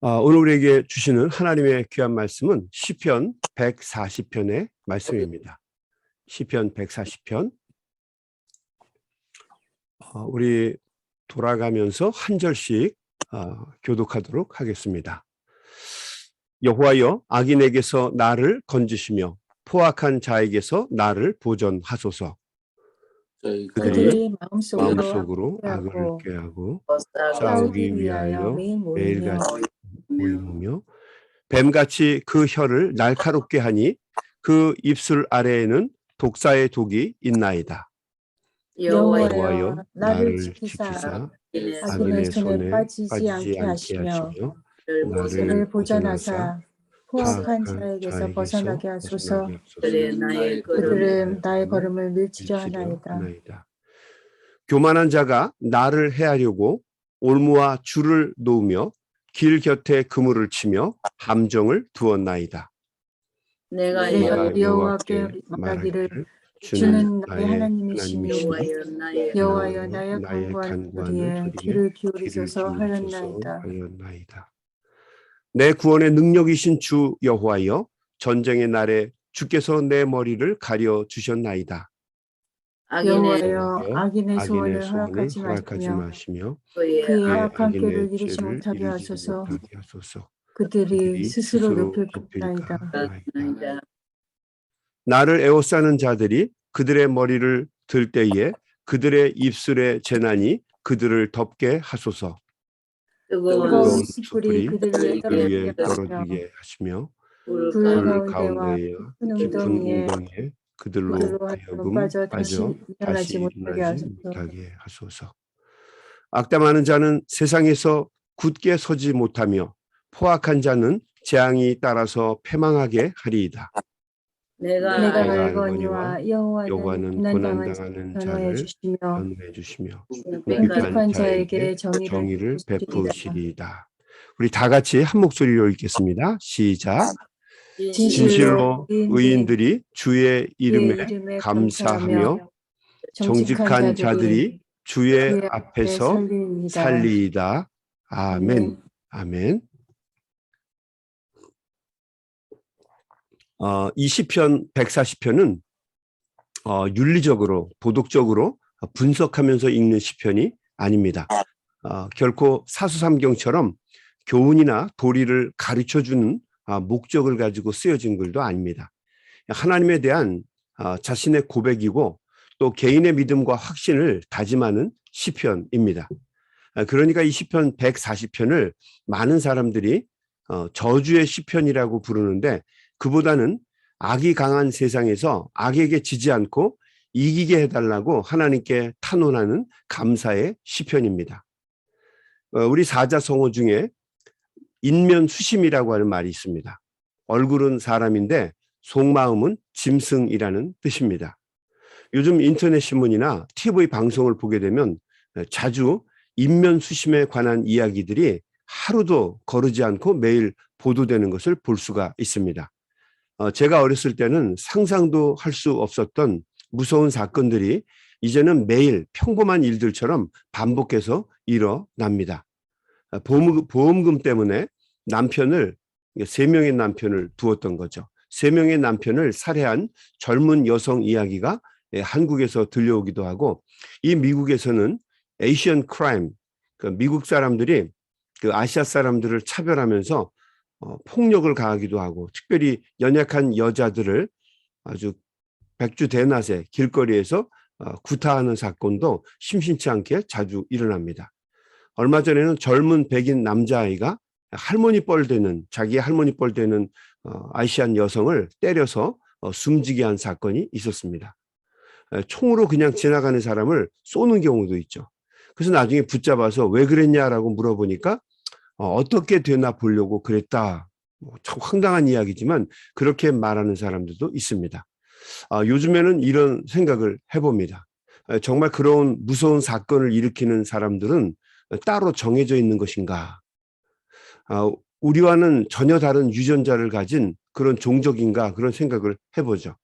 오늘 우리에게 주시는 하나님의 귀한 말씀은 시편 140편의 말씀입니다. 시편 140편. 우리 돌아가면서 한 절씩 교독하도록 하겠습니다. 여호와여, 악인에게서 나를 건지시며 포악한 자에게서 나를 보전하소서. 그들이 마음속으로 악을 꾀하고 싸우기 위하여 매일같이 모이며 뱀같이 그 혀를 날카롭게 하니 그 입술 아래에는 독사의 독이 있나이다. 여호와여, 나를 지키사 악인의 손에 빠지지 않게 하시며 나를 보전하사 포악한 자에게서 벗어나게 하소서. 그들은 나의 걸음을 밀치려 하나이다. 교만한 자가 나를 해하려고 올무와 줄을 놓으며 길 곁에 그물을 치며 함정을 두었나이다. 내가 여호와께 말하기를 주는 나의 하나님이시니 여호와여, 나의 간구하는 소리에 귀를 기울이소서 하였나이다. 내 구원의 능력이신 주 여호와여, 전쟁의 날에 주께서 내 머리를 가려 주셨나이다. 여호와여, 악인의 소원을 허락하지 마시며 그의 악한 꾀를 이루지 못하게 하소서. 그들이 스스로 높일 것이나이다. 나를 에워싸는 자들이 그들의 머리를 들 때에 그들의 입술의 재난이 그들을 덮게 하소서. 뜨거운 숯불이 그들 위에 떨어지게 하시며 불 가운데에 깊은 웅덩이에 그들로 하여금 빠져 다시 일어나지 못하게 하소서. 악담하는 자는 세상에서 굳게 서지 못하며 포악한 자는 재앙이 따라서 패망하게 하리이다. 내가 알거니와 여호와는 고난당하는 자를 변호해 주시며 비판한 자에게 정의를 베푸시리이다. 우리 다 같이 한 목소리로 읽겠습니다. 시작. 진실로 의인들이 주의 이름에 감사하며 정직한 자들이 주의 앞에서 살리이다. 아멘. 아멘. 이 시편 140편은 윤리적으로 도덕적으로 분석하면서 읽는 시편이 아닙니다. 결코 사수삼경처럼 교훈이나 도리를 가르쳐주는 목적을 가지고 쓰여진 글도 아닙니다. 하나님에 대한 자신의 고백이고 또 개인의 믿음과 확신을 다짐하는 시편입니다. 그러니까 이 시편 140편을 많은 사람들이 저주의 시편이라고 부르는데, 그보다는 악이 강한 세상에서 악에게 지지 않고 이기게 해달라고 하나님께 탄원하는 감사의 시편입니다. 우리 사자성어 중에 인면수심이라고 하는 말이 있습니다. 얼굴은 사람인데 속마음은 짐승이라는 뜻입니다. 요즘 인터넷 신문이나 TV 방송을 보게 되면 자주 인면수심에 관한 이야기들이 하루도 거르지 않고 매일 보도되는 것을 볼 수가 있습니다. 제가 어렸을 때는 상상도 할 수 없었던 무서운 사건들이 이제는 매일 평범한 일들처럼 반복해서 일어납니다. 보험금 때문에 남편을, 3명의 남편을 두었던 거죠. 3명의 남편을 살해한 젊은 여성 이야기가 한국에서 들려오기도 하고, 이 미국에서는 에이시안 크라임, 미국 사람들이 그 아시아 사람들을 차별하면서 폭력을 가하기도 하고, 특별히 연약한 여자들을 아주 백주대낮에 길거리에서 구타하는 사건도 심심치 않게 자주 일어납니다. 얼마 전에는 젊은 백인 남자아이가 자기 할머니 뻘 되는 아시안 여성을 때려서 숨지게 한 사건이 있었습니다. 총으로 그냥 지나가는 사람을 쏘는 경우도 있죠. 그래서 나중에 붙잡아서 왜 그랬냐라고 물어보니까 어떻게 되나 보려고 그랬다. 참 황당한 이야기지만 그렇게 말하는 사람들도 있습니다. 요즘에는 이런 생각을 해봅니다. 정말 그런 무서운 사건을 일으키는 사람들은 따로 정해져 있는 것인가? 우리와는 전혀 다른 유전자를 가진 그런 종족인가? 그런 생각을 해보죠.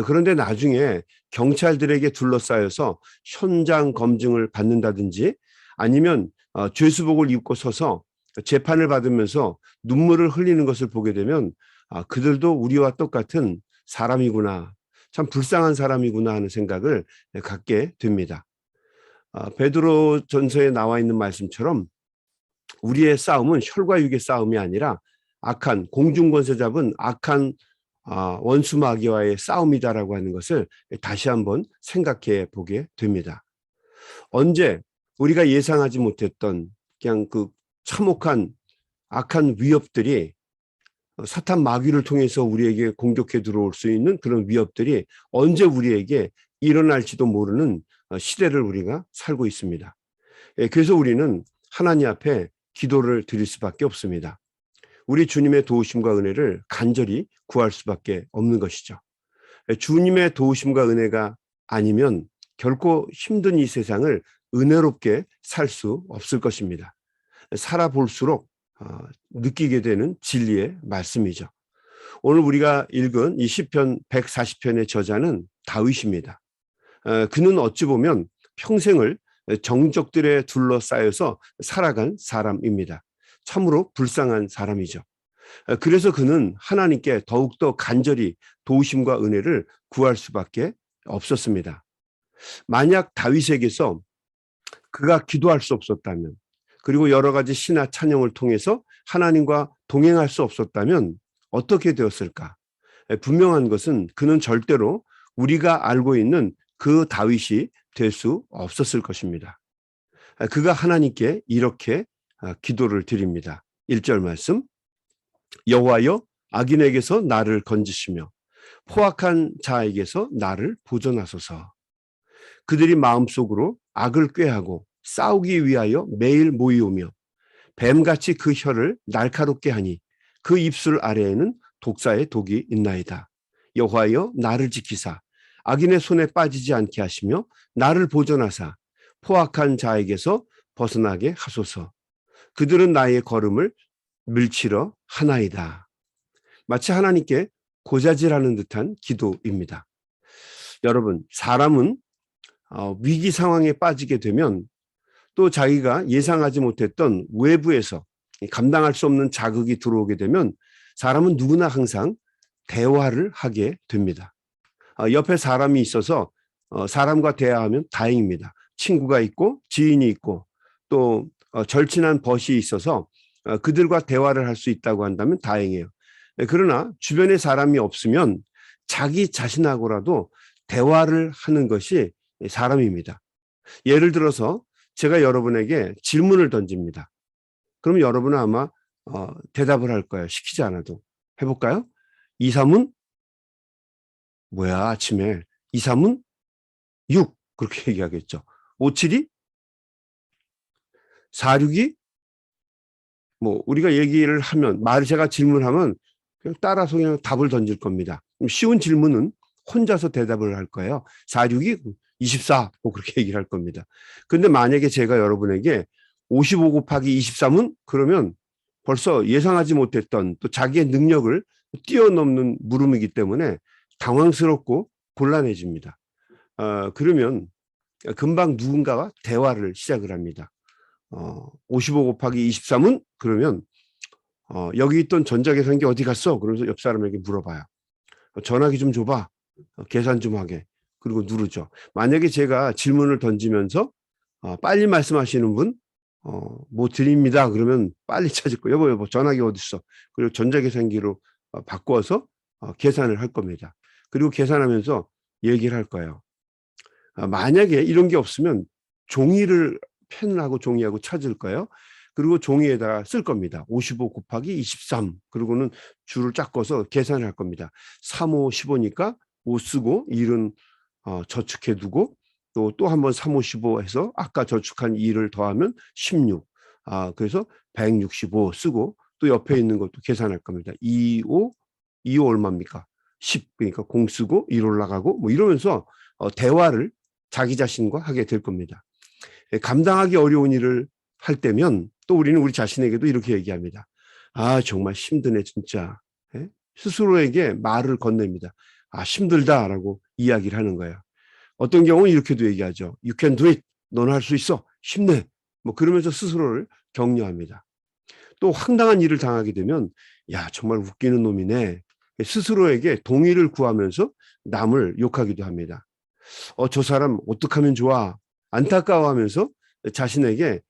그런데 나중에 경찰들에게 둘러싸여서 현장 검증을 받는다든지 아니면 죄수복을 입고 서서 재판을 받으면서 눈물을 흘리는 것을 보게 되면 그들도 우리와 똑같은 사람이구나, 참 불쌍한 사람이구나 하는 생각을 갖게 됩니다. 베드로 전서에 나와 있는 말씀처럼 우리의 싸움은 혈과 육의 싸움이 아니라 악한 공중권세 잡은 악한 원수 마귀와의 싸움이다라고 하는 것을 다시 한번 생각해 보게 됩니다. 언제 우리가 예상하지 못했던 그냥 그 참혹한 악한 위협들이 사탄 마귀를 통해서 우리에게 공격해 들어올 수 있는 그런 위협들이 언제 우리에게 일어날지도 모르는 시대를 우리가 살고 있습니다. 그래서 우리는 하나님 앞에 기도를 드릴 수밖에 없습니다. 우리 주님의 도우심과 은혜를 간절히 구할 수밖에 없는 것이죠. 주님의 도우심과 은혜가 아니면 결코 힘든 이 세상을 은혜롭게 살 수 없을 것입니다. 살아볼수록 느끼게 되는 진리의 말씀이죠. 오늘 우리가 읽은 이 시편 140편의 저자는 다윗입니다. 그는 어찌 보면 평생을 정적들에 둘러싸여서 살아간 사람입니다. 참으로 불쌍한 사람이죠. 그래서 그는 하나님께 더욱더 간절히 도우심과 은혜를 구할 수밖에 없었습니다. 만약 다윗에게서 그가 기도할 수 없었다면, 그리고 여러 가지 시나 찬양을 통해서 하나님과 동행할 수 없었다면 어떻게 되었을까? 분명한 것은 그는 절대로 우리가 알고 있는 그 다윗이 될 수 없었을 것입니다. 그가 하나님께 이렇게 기도를 드립니다. 1절 말씀, 여호와여 악인에게서 나를 건지시며 포악한 자에게서 나를 보존하소서. 그들이 마음속으로 악을 꾀하고 싸우기 위하여 매일 모이오며 뱀같이 그 혀를 날카롭게 하니 그 입술 아래에는 독사의 독이 있나이다. 여호와여 나를 지키사 악인의 손에 빠지지 않게 하시며 나를 보존하사 포악한 자에게서 벗어나게 하소서. 그들은 나의 걸음을 밀치러 하나이다. 마치 하나님께 고자질하는 듯한 기도입니다. 여러분, 사람은 위기 상황에 빠지게 되면 또 자기가 예상하지 못했던 외부에서 감당할 수 없는 자극이 들어오게 되면 사람은 누구나 항상 대화를 하게 됩니다. 옆에 사람이 있어서 사람과 대화하면 다행입니다. 친구가 있고 지인이 있고 또 절친한 벗이 있어서 그들과 대화를 할 수 있다고 한다면 다행이에요. 그러나 주변에 사람이 없으면 자기 자신하고라도 대화를 하는 것이 사람입니다. 예를 들어서 제가 여러분에게 질문을 던집니다. 그럼 여러분은 아마 대답을 할 거예요. 시키지 않아도. 해볼까요? 2, 3은 뭐야 아침에 2, 3은 6 그렇게 얘기하겠죠. 5, 7이 4, 6이 뭐 우리가 얘기를 하면 제가 질문하면 그냥 따라서 그냥 답을 던질 겁니다. 쉬운 질문은 혼자서 대답을 할 거예요. 4, 6이 24 뭐 그렇게 얘기를 할 겁니다. 근데 만약에 제가 여러분에게 55 곱하기 23은 그러면 벌써 예상하지 못했던 또 자기의 능력을 뛰어넘는 물음이기 때문에 당황스럽고 곤란해집니다. 그러면 금방 누군가와 대화를 시작을 합니다. 55 곱하기 23은 그러면 여기 있던 전자계산기 어디 갔어? 그러면서 옆 사람에게 물어봐요. 전화기 좀 줘봐. 계산 좀 하게. 그리고 누르죠. 만약에 제가 질문을 던지면서 빨리 말씀하시는 분, 뭐 드립니다. 그러면 빨리 찾을 거예요. 여보, 전화기 어디 있어? 그리고 전자계산기로 바꿔서 계산을 할 겁니다. 그리고 계산하면서 얘기를 할 거예요. 만약에 이런 게 없으면 펜하고 종이하고 찾을 거예요. 그리고 종이에다가 쓸 겁니다. 55 곱하기 23. 그리고는 줄을 쫙 꺼서 계산을 할 겁니다. 3, 5, 15니까 5 쓰고 1은 저축해 두고 또 한 번 3, 5, 15 해서 아까 저축한 2를 더하면 16. 그래서 165 쓰고 또 옆에 있는 것도 계산할 겁니다. 25 얼마입니까? 10. 그러니까 0 쓰고 1 올라가고 뭐 이러면서 대화를 자기 자신과 하게 될 겁니다. 감당하기 어려운 일을 할 때면 또 우리는 우리 자신에게도 이렇게 얘기합니다. 정말 힘드네 진짜. 스스로에게 말을 건넵니다. 힘들다라고 이야기를 하는 거예요. 어떤 경우는 이렇게도 얘기하죠. You can do it. 너는 할 수 있어. 힘내. 뭐 그러면서 스스로를 격려합니다. 또 황당한 일을 당하게 되면 야, 정말 웃기는 놈이네. 스스로에게 동의를 구하면서 남을 욕하기도 합니다. 저 사람 어떻게 하면 좋아? 안타까워하면서 자신에게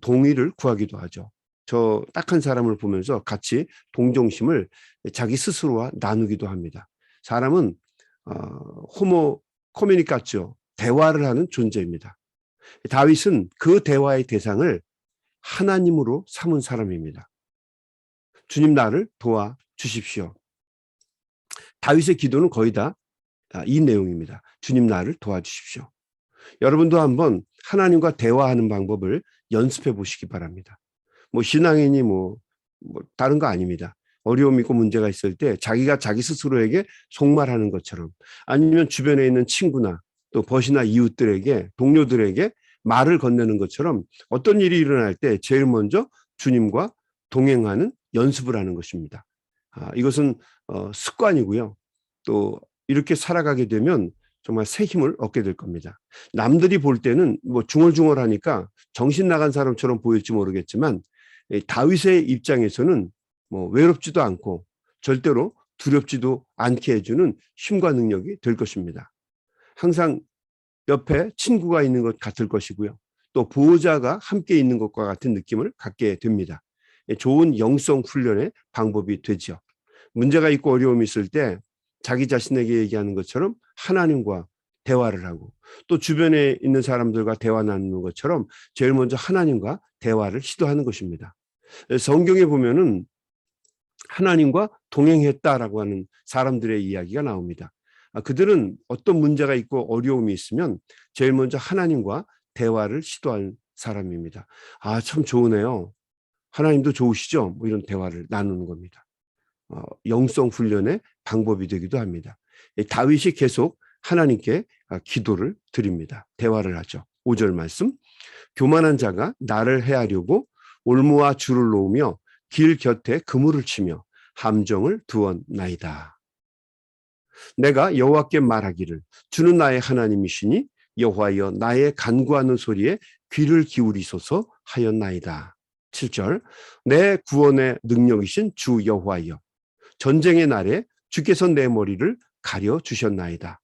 동의를 구하기도 하죠. 저 딱한 사람을 보면서 같이 동정심을 자기 스스로와 나누기도 합니다. 사람은 호모 코미니카죠. 대화를 하는 존재입니다. 다윗은 그 대화의 대상을 하나님으로 삼은 사람입니다. 주님 나를 도와 주십시오. 다윗의 기도는 거의 다 이 내용입니다. 주님 나를 도와주십시오. 여러분도 한번 하나님과 대화하는 방법을 연습해 보시기 바랍니다. 뭐 신앙인이 뭐 다른 거 아닙니다. 어려움 있고 문제가 있을 때 자기가 자기 스스로에게 속말하는 것처럼, 아니면 주변에 있는 친구나 또 벗이나 이웃들에게, 동료들에게 말을 건네는 것처럼 어떤 일이 일어날 때 제일 먼저 주님과 동행하는 연습을 하는 것입니다. 이것은 습관이고요. 또 이렇게 살아가게 되면 정말 새 힘을 얻게 될 겁니다. 남들이 볼 때는 뭐 중얼중얼하니까 정신 나간 사람처럼 보일지 모르겠지만 다윗의 입장에서는 뭐 외롭지도 않고 절대로 두렵지도 않게 해주는 힘과 능력이 될 것입니다. 항상 옆에 친구가 있는 것 같을 것이고요. 또 보호자가 함께 있는 것과 같은 느낌을 갖게 됩니다. 좋은 영성 훈련의 방법이 되죠. 문제가 있고 어려움이 있을 때 자기 자신에게 얘기하는 것처럼 하나님과 대화를 하고, 또 주변에 있는 사람들과 대화 나누는 것처럼 제일 먼저 하나님과 대화를 시도하는 것입니다. 성경에 보면은 하나님과 동행했다라고 하는 사람들의 이야기가 나옵니다. 그들은 어떤 문제가 있고 어려움이 있으면 제일 먼저 하나님과 대화를 시도한 사람입니다. 참 좋으네요. 하나님도 좋으시죠? 뭐 이런 대화를 나누는 겁니다. 영성 훈련의 방법이 되기도 합니다. 다윗이 계속 하나님께 기도를 드립니다. 대화를 하죠. 5절 말씀. 교만한 자가 나를 해하려고 올무와 줄을 놓으며 길 곁에 그물을 치며 함정을 두었나이다. 내가 여호와께 말하기를 주는 나의 하나님이시니 여호와여 나의 간구하는 소리에 귀를 기울이소서 하였나이다. 7절. 내 구원의 능력이신 주 여호와여 전쟁의 날에 주께서 내 머리를 가려 주셨나이다.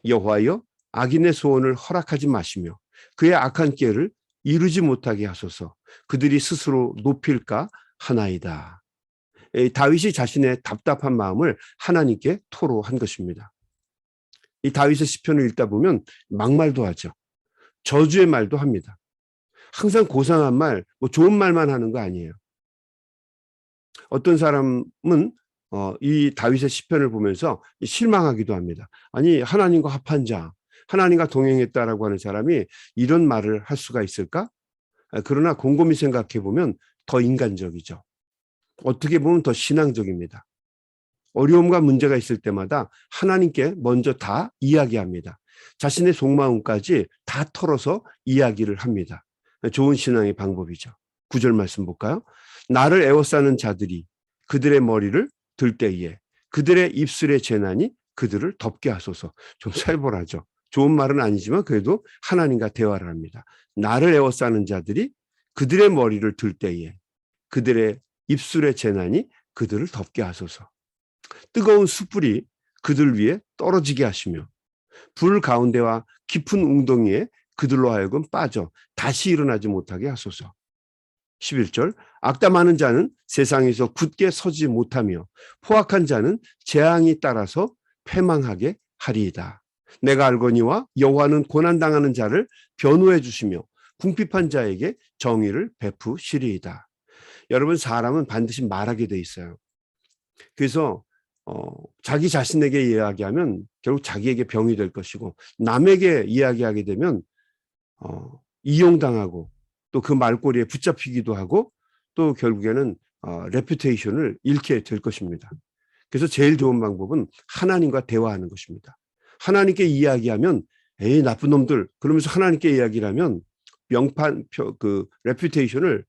여호와여 악인의 소원을 허락하지 마시며 그의 악한 꾀를 이루지 못하게 하소서. 그들이 스스로 높일까 하나이다. 다윗이 자신의 답답한 마음을 하나님께 토로한 것입니다. 이 다윗의 시편을 읽다 보면 막말도 하죠. 저주의 말도 합니다. 항상 고상한 말, 뭐 좋은 말만 하는 거 아니에요. 어떤 사람은 이 다윗의 시편을 보면서 실망하기도 합니다. 아니, 하나님과 합한 자, 하나님과 동행했다라고 하는 사람이 이런 말을 할 수가 있을까? 그러나 곰곰이 생각해 보면 더 인간적이죠. 어떻게 보면 더 신앙적입니다. 어려움과 문제가 있을 때마다 하나님께 먼저 다 이야기합니다. 자신의 속마음까지 다 털어서 이야기를 합니다. 좋은 신앙의 방법이죠. 9절 말씀 볼까요? 나를 애워싸는 자들이 그들의 머리를 들 때에 그들의 입술의 재난이 그들을 덮게 하소서. 좀 살벌하죠. 좋은 말은 아니지만 그래도 하나님과 대화를 합니다. 나를 애워싸는 자들이 그들의 머리를 들 때에 그들의 입술의 재난이 그들을 덮게 하소서. 뜨거운 숯불이 그들 위에 떨어지게 하시며 불 가운데와 깊은 웅덩이에 그들로 하여금 빠져 다시 일어나지 못하게 하소서. 11절. 악담하는 자는 세상에서 굳게 서지 못하며 포악한 자는 재앙이 따라서 패망하게 하리이다. 내가 알거니와 여호와는 고난당하는 자를 변호해 주시며 궁핍한 자에게 정의를 베푸시리이다. 여러분, 사람은 반드시 말하게 돼 있어요. 그래서 자기 자신에게 이야기하면 결국 자기에게 병이 될 것이고, 남에게 이야기하게 되면 이용당하고 또 그 말꼬리에 붙잡히기도 하고 또 결국에는 레퓨테이션을 잃게 될 것입니다. 그래서 제일 좋은 방법은 하나님과 대화하는 것입니다. 하나님께 이야기하면 에이 나쁜 놈들 그러면서 하나님께 이야기를 하면 명판 그 레퓨테이션을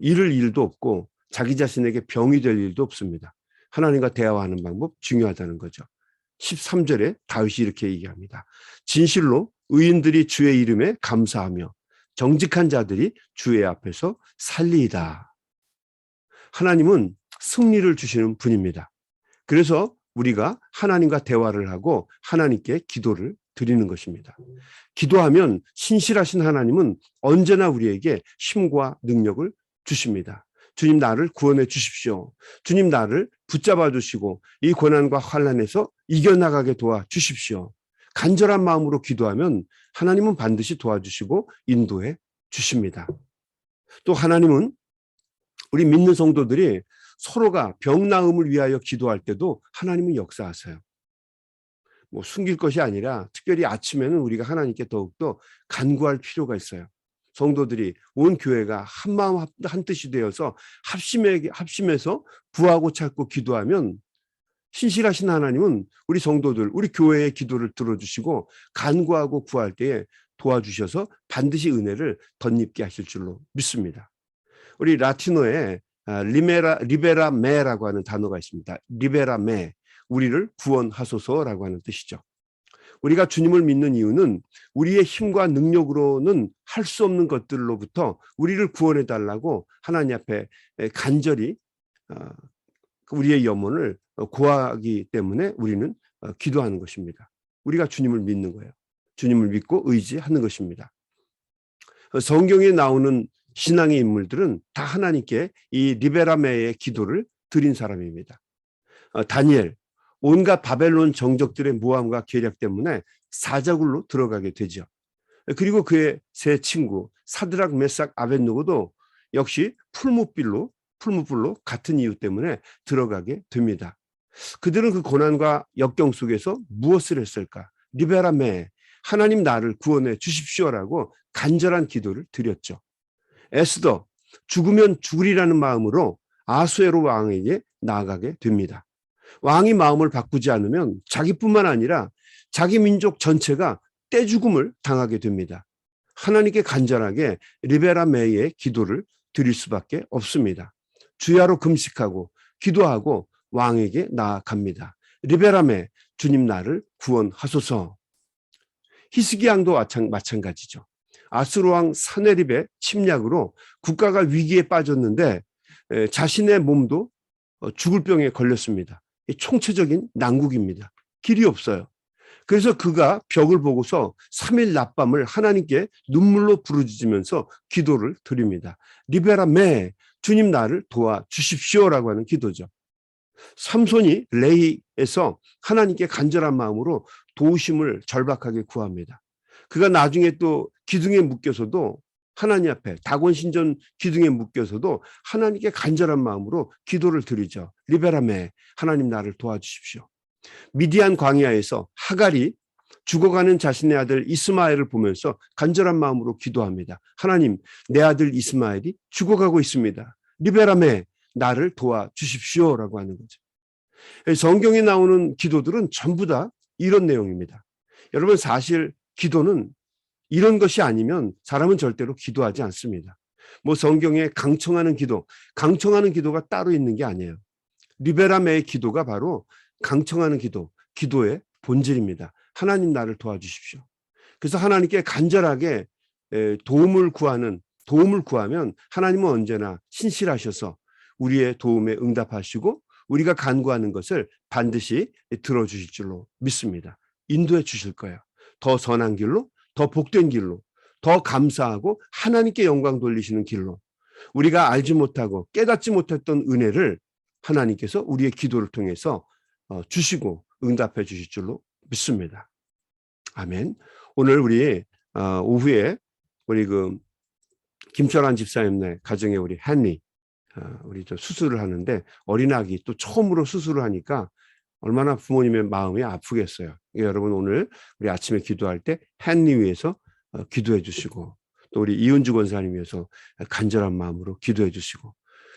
잃을 일도 없고 자기 자신에게 병이 될 일도 없습니다. 하나님과 대화하는 방법 중요하다는 거죠. 13절에 다윗이 이렇게 얘기합니다. 진실로 의인들이 주의 이름에 감사하며 정직한 자들이 주의 앞에서 살리이다. 하나님은 승리를 주시는 분입니다. 그래서 우리가 하나님과 대화를 하고 하나님께 기도를 드리는 것입니다. 기도하면 신실하신 하나님은 언제나 우리에게 힘과 능력을 주십니다. 주님 나를 구원해 주십시오. 주님 나를 붙잡아 주시고 이 고난과 환난에서 이겨나가게 도와주십시오. 간절한 마음으로 기도하면 하나님은 반드시 도와주시고 인도해 주십니다. 또 하나님은 우리 믿는 성도들이 서로가 병 나음을 위하여 기도할 때도 하나님은 역사하세요. 뭐 숨길 것이 아니라 특별히 아침에는 우리가 하나님께 더욱더 간구할 필요가 있어요. 성도들이 온 교회가 한 마음 한 뜻이 되어서 합심해서 구하고 찾고 기도하면 신실하신 하나님은 우리 성도들, 우리 교회의 기도를 들어주시고 간구하고 구할 때에 도와주셔서 반드시 은혜를 덧입게 하실 줄로 믿습니다. 우리 라틴어에 리베라메라고 하는 단어가 있습니다. 리베라메, 우리를 구원하소서라고 하는 뜻이죠. 우리가 주님을 믿는 이유는 우리의 힘과 능력으로는 할 수 없는 것들로부터 우리를 구원해 달라고 하나님 앞에 간절히 우리의 염원을 구하기 때문에 우리는 기도하는 것입니다. 우리가 주님을 믿는 거예요. 주님을 믿고 의지하는 것입니다. 성경에 나오는 신앙의 인물들은 다 하나님께 이 리베라메의 기도를 드린 사람입니다. 다니엘, 온갖 바벨론 정적들의 모함과 계략 때문에 사자굴로 들어가게 되죠. 그리고 그의 세 친구 사드락, 메삭, 아벳느고도 역시 풀무불로 같은 이유 때문에 들어가게 됩니다. 그들은 그 고난과 역경 속에서 무엇을 했을까? 리베라메, 하나님 나를 구원해 주십시오라고 간절한 기도를 드렸죠. 에스더, 죽으면 죽으리라는 마음으로 아수에로 왕에게 나아가게 됩니다. 왕이 마음을 바꾸지 않으면 자기뿐만 아니라 자기 민족 전체가 떼죽음을 당하게 됩니다. 하나님께 간절하게 리베라메의 기도를 드릴 수밖에 없습니다. 주야로 금식하고 기도하고 왕에게 나아갑니다. 리베라메, 주님 나를 구원하소서. 히스기 왕도 마찬가지죠. 아수르 왕 사네립의 침략으로 국가가 위기에 빠졌는데 자신의 몸도 죽을 병에 걸렸습니다. 총체적인 난국입니다. 길이 없어요. 그래서 그가 벽을 보고서 3일 낮밤을 하나님께 눈물로 부르짖으면서 기도를 드립니다. 리베라메, 주님 나를 도와주십시오라고 하는 기도죠. 삼손이 레이에서 하나님께 간절한 마음으로 도우심을 절박하게 구합니다. 그가 나중에 또 기둥에 묶여서도 하나님 앞에 다곤신전 기둥에 묶여서도 하나님께 간절한 마음으로 기도를 드리죠. 리베라메, 하나님 나를 도와주십시오. 미디안 광야에서 하갈이 죽어가는 자신의 아들 이스마엘을 보면서 간절한 마음으로 기도합니다. 하나님, 내 아들 이스마엘이 죽어가고 있습니다. 리베라메, 나를 도와주십시오라고 하는 거죠. 성경에 나오는 기도들은 전부 다 이런 내용입니다. 여러분, 사실 기도는 이런 것이 아니면 사람은 절대로 기도하지 않습니다. 뭐 성경에 강청하는 기도가 따로 있는 게 아니에요. 리베라메의 기도가 바로 강청하는 기도의 본질입니다. 하나님 나를 도와주십시오. 그래서 하나님께 간절하게 도움을 구하면 하나님은 언제나 신실하셔서 우리의 도움에 응답하시고 우리가 간구하는 것을 반드시 들어주실 줄로 믿습니다. 인도해 주실 거예요. 더 선한 길로, 더 복된 길로, 더 감사하고 하나님께 영광 돌리시는 길로, 우리가 알지 못하고 깨닫지 못했던 은혜를 하나님께서 우리의 기도를 통해서 주시고 응답해 주실 줄로 믿습니다. 아멘. 오늘 우리 오후에 우리 김철환 집사님네 가정에 우리 헨리 우리 수술을 하는데, 어린아기 또 처음으로 수술을 하니까 얼마나 부모님의 마음이 아프겠어요. 여러분, 오늘 우리 아침에 기도할 때 헨리 위해서 기도해 주시고, 또 우리 이은주 권사님 위해서 간절한 마음으로 기도해 주시고,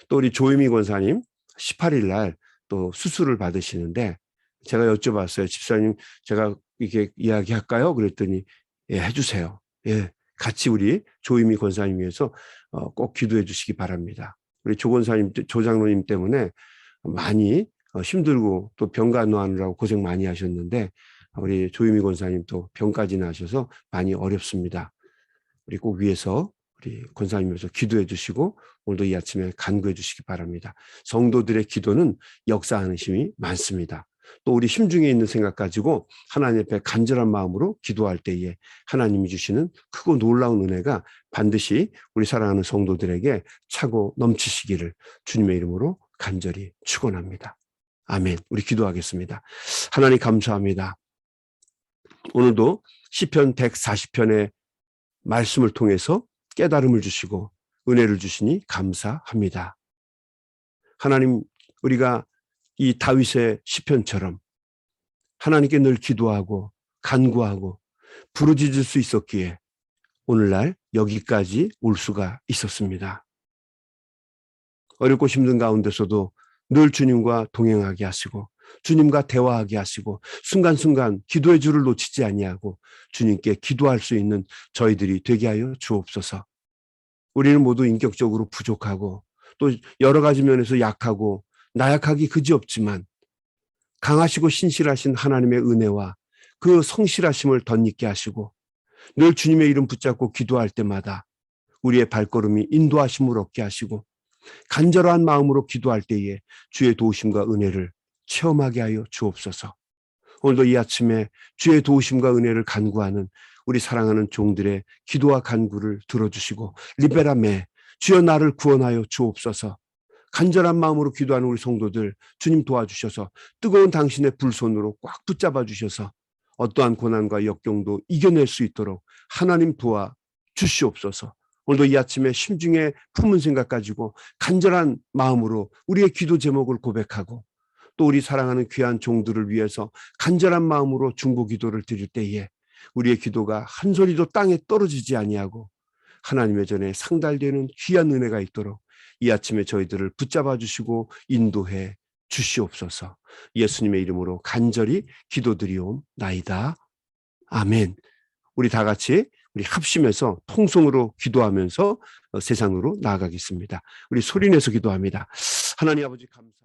또 우리 조유미 권사님 18일 날 또 수술을 받으시는데, 제가 여쭤봤어요. 집사님, 제가 이렇게 이야기할까요? 그랬더니 예, 해주세요. 예, 같이 우리 조유미 권사님 위해서 꼭 기도해 주시기 바랍니다. 우리 조 권사님, 조 장로님 때문에 많이 힘들고 또 병간호하느라고 고생 많이 하셨는데, 우리 조유미 권사님 또 병까지 나셔서 많이 어렵습니다. 우리 꼭 위해서 우리 권사님께서 기도해 주시고 오늘도 이 아침에 간구해 주시기 바랍니다. 성도들의 기도는 역사하는 힘이 많습니다. 또 우리 심중에 있는 생각 가지고 하나님 앞에 간절한 마음으로 기도할 때에 하나님이 주시는 크고 놀라운 은혜가 반드시 우리 사랑하는 성도들에게 차고 넘치시기를 주님의 이름으로 간절히 축원합니다. 아멘. 우리 기도하겠습니다. 하나님 감사합니다. 오늘도 시편 140편의 말씀을 통해서 깨달음을 주시고 은혜를 주시니 감사합니다. 하나님, 우리가 이 다윗의 시편처럼 하나님께 늘 기도하고 간구하고 부르짖을 수 있었기에 오늘날 여기까지 올 수가 있었습니다. 어렵고 힘든 가운데서도 늘 주님과 동행하게 하시고 주님과 대화하게 하시고 순간순간 기도의 줄을 놓치지 아니하고 주님께 기도할 수 있는 저희들이 되게 하여 주옵소서. 우리는 모두 인격적으로 부족하고 또 여러 가지 면에서 약하고 나약하기 그지없지만 강하시고 신실하신 하나님의 은혜와 그 성실하심을 덧입게 하시고 늘 주님의 이름 붙잡고 기도할 때마다 우리의 발걸음이 인도하심을 얻게 하시고 간절한 마음으로 기도할 때에 주의 도우심과 은혜를 체험하게 하여 주옵소서. 오늘도 이 아침에 주의 도우심과 은혜를 간구하는 우리 사랑하는 종들의 기도와 간구를 들어주시고 리베라메 주여 나를 구원하여 주옵소서. 간절한 마음으로 기도하는 우리 성도들 주님 도와주셔서 뜨거운 당신의 불손으로 꽉 붙잡아 주셔서 어떠한 고난과 역경도 이겨낼 수 있도록 하나님 도와주시옵소서. 오늘도 이 아침에 심중에 품은 생각 가지고 간절한 마음으로 우리의 기도 제목을 고백하고 또 우리 사랑하는 귀한 종들을 위해서 간절한 마음으로 중보 기도를 드릴 때에 우리의 기도가 한 소리도 땅에 떨어지지 아니하고 하나님의 전에 상달되는 귀한 은혜가 있도록 이 아침에 저희들을 붙잡아 주시고 인도해 주시옵소서. 예수님의 이름으로 간절히 기도드리옵나이다. 아멘. 우리 다 같이 우리 합심해서 통성으로 기도하면서 세상으로 나아가겠습니다. 우리 소리내서 기도합니다. 하나님 아버지 감사.